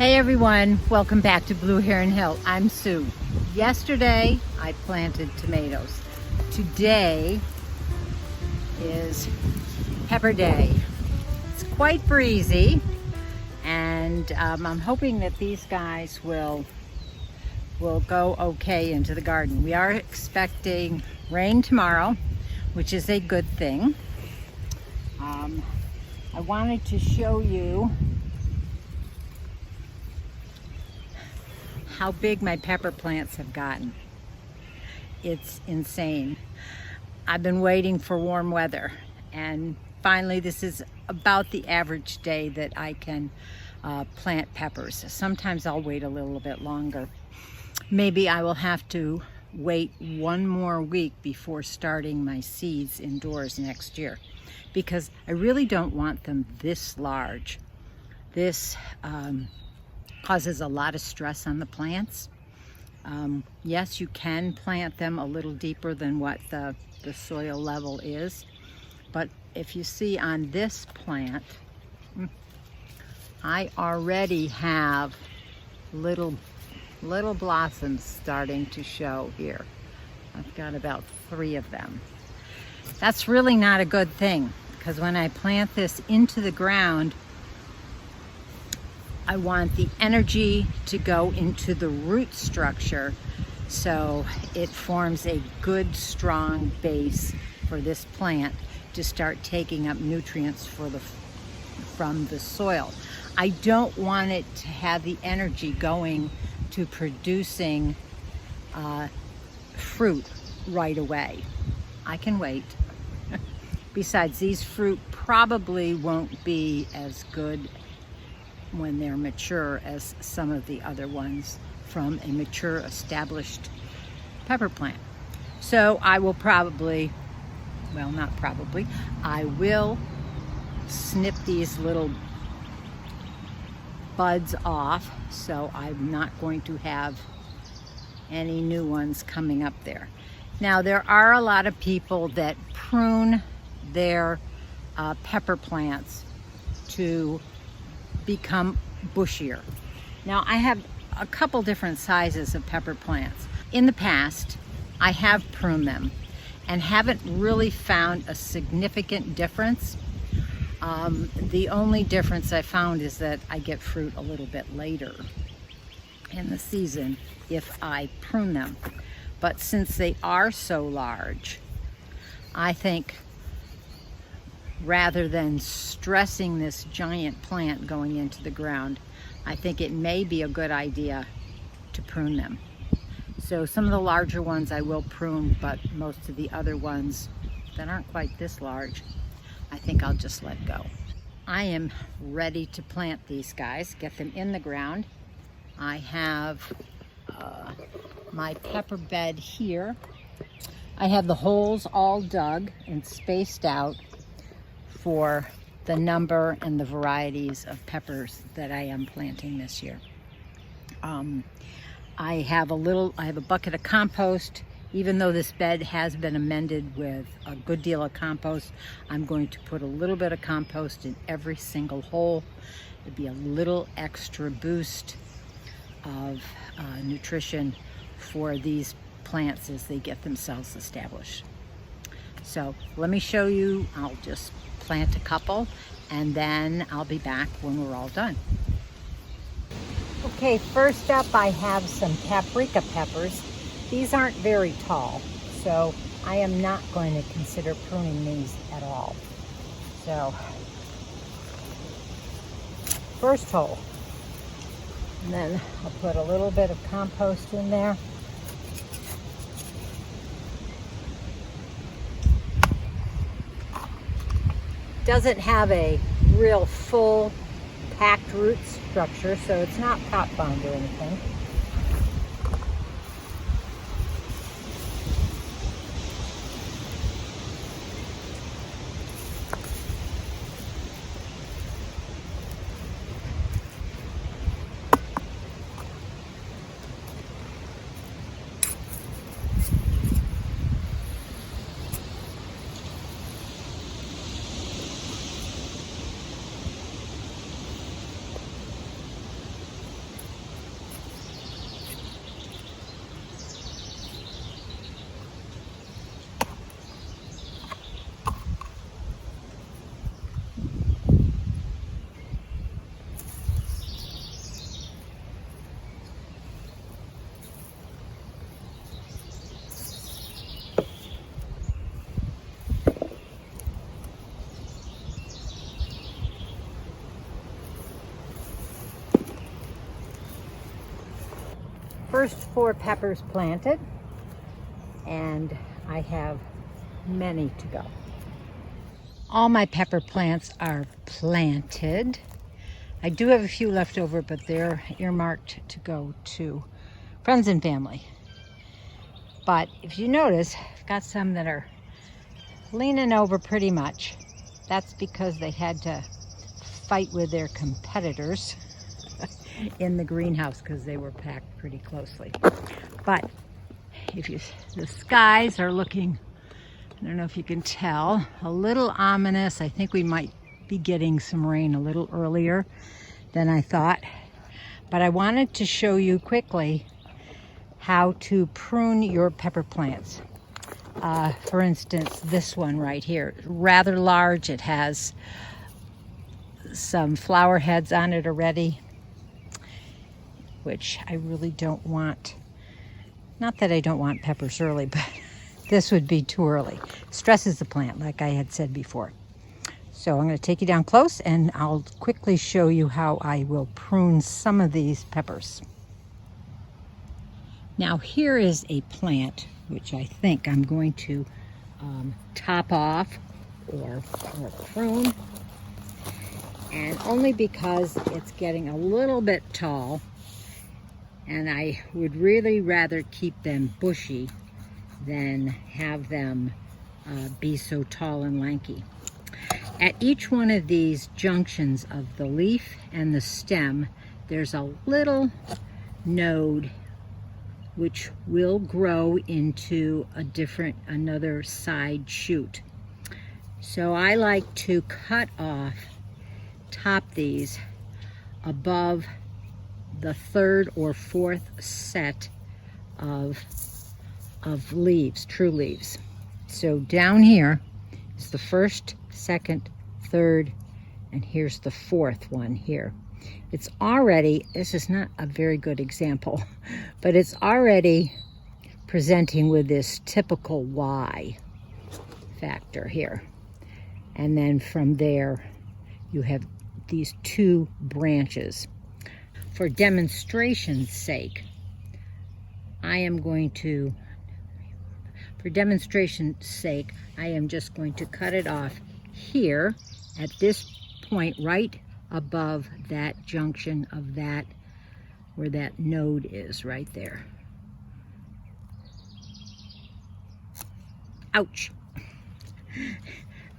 Hey everyone, welcome back to Blue Heron Hill. I'm Sue. Yesterday I planted tomatoes. Today is pepper day. It's quite breezy and I'm hoping that these guys will go okay into the garden. We are expecting rain tomorrow, which is a good thing. I wanted to show you how big my pepper plants have gotten. It's insane. I've been waiting for warm weather, and finally this is about the average day that I can plant peppers. Sometimes I'll wait a little bit longer. Maybe I will have to wait one more week before starting my seeds indoors next year, because I really don't want them this large. This causes a lot of stress on the plants. Yes, you can plant them a little deeper than what the soil level is, but if you see on this plant, I already have little blossoms starting to show here. I've got about 3 of them. That's really not a good thing, because when I plant this into the ground, I want the energy to go into the root structure so it forms a good, strong base for this plant to start taking up nutrients from the soil. I don't want it to have the energy going to producing fruit right away. I can wait. Besides, these fruit probably won't be as good when they're mature as some of the other ones from a mature established pepper plant. So I will probably, well, not probably, I will snip these little buds off, so I'm not going to have any new ones coming up there. Now, there are a lot of people that prune their pepper plants to become bushier. Now, I have a couple different sizes of pepper plants. In the past, I have pruned them and haven't really found a significant difference. The only difference I found is that I get fruit a little bit later in the season if I prune them. But since they are so large, I think rather than stressing this giant plant going into the ground, I think it may be a good idea to prune them. So some of the larger ones I will prune, but most of the other ones that aren't quite this large, I think I'll just let go. I am ready to plant these guys, get them in the ground. I have my pepper bed here. I have the holes all dug and spaced out for the number and the varieties of peppers that I am planting this year. I have a bucket of compost. Even though this bed has been amended with a good deal of compost, I'm going to put a little bit of compost in every single hole. It'd be a little extra boost of nutrition for these plants as they get themselves established. So let me show you. I'll just plant a couple and then I'll be back when we're all done. Okay, first up I have some paprika peppers. These aren't very tall, so I am not going to consider pruning these at all. So, first hole, and then I'll put a little bit of compost in there. Doesn't have a real full packed root structure, so it's not pot bound or anything. first 4 peppers planted, and I have many to go. All my pepper plants are planted. I do have a few left over, but they're earmarked to go to friends and family. But if you notice, I've got some that are leaning over pretty much. That's because they had to fight with their competitors in the greenhouse because they were packed pretty closely. But the skies are looking, I don't know if you can tell, a little ominous. I think we might be getting some rain a little earlier than I thought. But I wanted to show you quickly how to prune your pepper plants. For instance, this one right here, rather large. It has some flower heads on it already, which I really don't want. Not that I don't want peppers early, but this would be too early. Stresses the plant, like I had said before. So I'm going to take you down close and I'll quickly show you how I will prune some of these peppers. Now here is a plant which I think I'm going to top off or prune, and only because it's getting a little bit tall and I would really rather keep them bushy than have them be so tall and lanky. At each one of these junctions of the leaf and the stem, there's a little node which will grow into another side shoot. So I like to cut off, top these above the 3rd or 4th set of leaves, true leaves. So down here is the 1st, 2nd, 3rd, and here's the 4th one here. It's already, this is not a very good example, but it's already presenting with this typical Y factor here. And then from there, you have these 2 branches. For demonstration's sake, I am just going to cut it off here at this point right above that junction of that, where that node is right there. Ouch.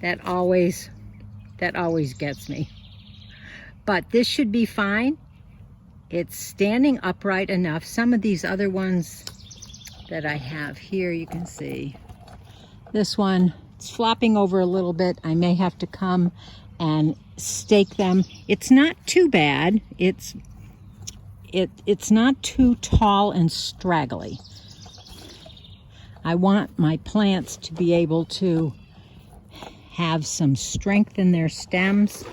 That always gets me. But this should be fine. It's standing upright enough. Some of these other ones that I have here, you can see this one, it's flopping over a little bit. I may have to come and stake them. It's not too bad. It's not too tall and straggly. I want my plants to be able to have some strength in their stems.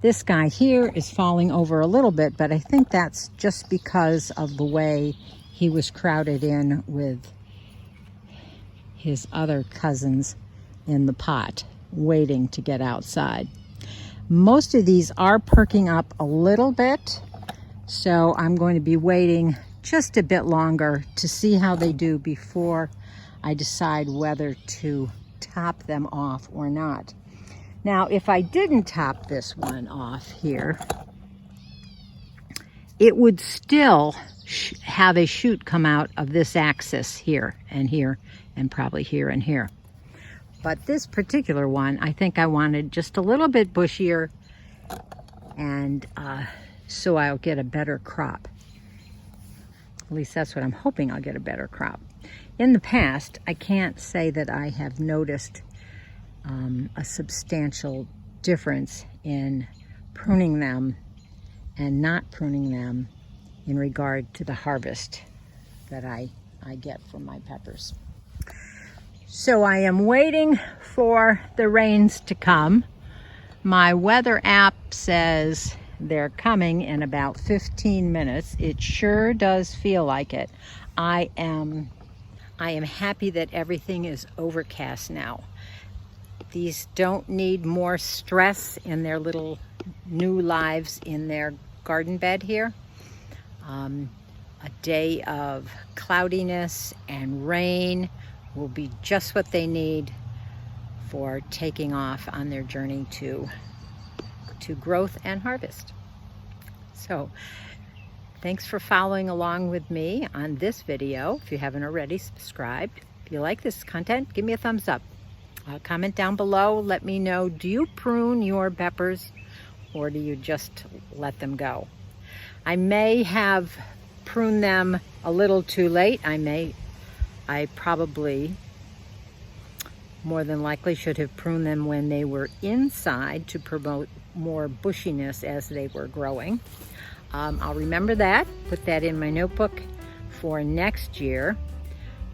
This guy here is falling over a little bit, but I think that's just because of the way he was crowded in with his other cousins in the pot, waiting to get outside. Most of these are perking up a little bit, so I'm going to be waiting just a bit longer to see how they do before I decide whether to top them off or not. Now, if I didn't top this one off here, it would still have a shoot come out of this axis here and probably here and here. But this particular one, I think I wanted just a little bit bushier, and so I'll get a better crop. At least that's what I'm hoping. I'll get a better crop. In the past, I can't say that I have noticed a substantial difference in pruning them and not pruning them in regard to the harvest that I get from my peppers. So I am waiting for the rains to come. My weather app says they're coming in about 15 minutes. It sure does feel like it. I am happy that everything is overcast now. These don't need more stress in their little new lives in their garden bed here. A day of cloudiness and rain will be just what they need for taking off on their journey to growth and harvest. So thanks for following along with me on this video. If you haven't already, subscribed. If you like this content, give me a thumbs up. Comment down below. Let me know, do you prune your peppers or do you just let them go? I may have pruned them a little too late. I probably more than likely should have pruned them when they were inside to promote more bushiness as they were growing. I'll remember that, put that in my notebook for next year.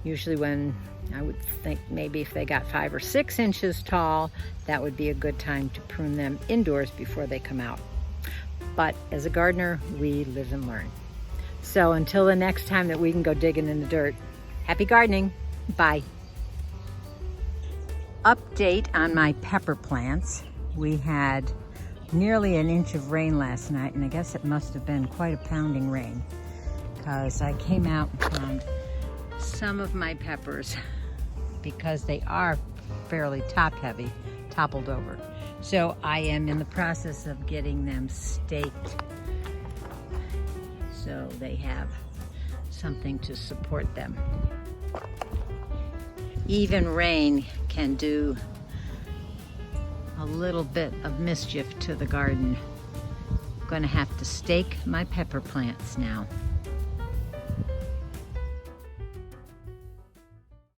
Usually when I would think maybe if they got 5 or 6 inches tall, that would be a good time to prune them indoors before they come out. But as a gardener, we live and learn. So until the next time that we can go digging in the dirt, happy gardening. Bye. Update on my pepper plants. We had nearly an inch of rain last night, and I guess it must have been quite a pounding rain, because I came out and found some of my peppers, because they are fairly top heavy, toppled over. So I am in the process of getting them staked so they have something to support them. Even rain can do a little bit of mischief to the garden. I'm going to have to stake my pepper plants now.